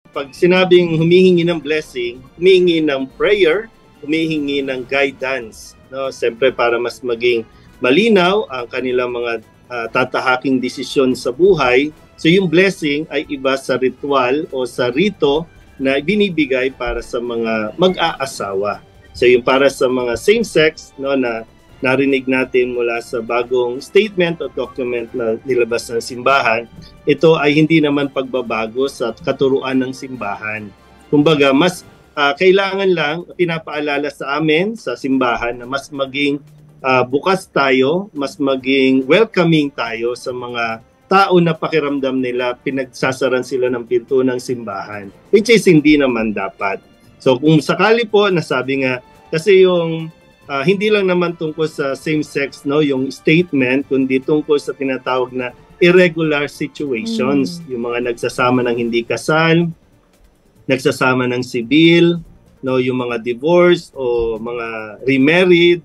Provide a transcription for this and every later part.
Pag sinabing humihingi ng blessing, humihingi ng prayer, humihingi ng guidance. No? Siyempre para mas maging malinaw ang kanilang mga tatahaking desisyon sa buhay. So yung blessing ay iba sa ritual o sa rito na binibigay para sa mga mag-aasawa. So yung para sa mga same-sex, no, na narinig natin mula sa bagong statement o document na nilabas ng simbahan, ito ay hindi naman pagbabago sa katuruan ng simbahan. Kumbaga, mas kailangan lang pinapaalala sa amin sa simbahan na mas maging bukas tayo, mas maging welcoming tayo sa mga tao na pakiramdam nila pinagsasaran sila ng pinto ng simbahan, which is hindi naman dapat. So kung sakali po, nasabi nga, kasi yung hindi lang naman tungkol sa same-sex, no, yung statement, kundi tungkol sa tinatawag na irregular situations, yung mga nagsasama ng hindi kasal, nagsasama ng civil, no, yung mga divorce o mga remarried,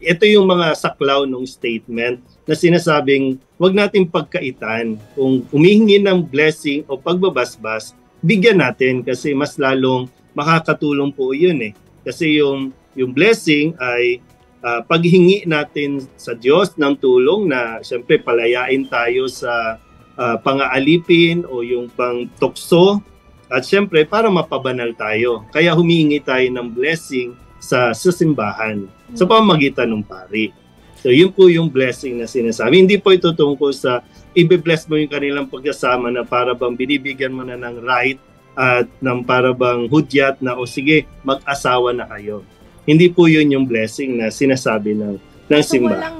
ito yung mga saklaw ng statement na sinasabing wag nating pagkaitan. Kung humihingi ng blessing o pagbabasbas, bigyan natin kasi mas lalong makakatulong po yun eh. Kasi yung blessing ay paghingi natin sa Diyos ng tulong na siyempre palayain tayo sa pang-aalipin o yung pang-tukso at siyempre para mapabanal tayo. Kaya humingi tayo ng blessing sa simbahan, sa pamamagitan ng pari. So yun po yung blessing na sinasabi. Hindi po ito tungkol sa i-bless mo yung kanilang pagkasama na para bang binibigyan mo na ng right at ng para bang hudyat na o sige, mag-asawa na kayo. Hindi po yun yung blessing na sinasabi ng simbahan.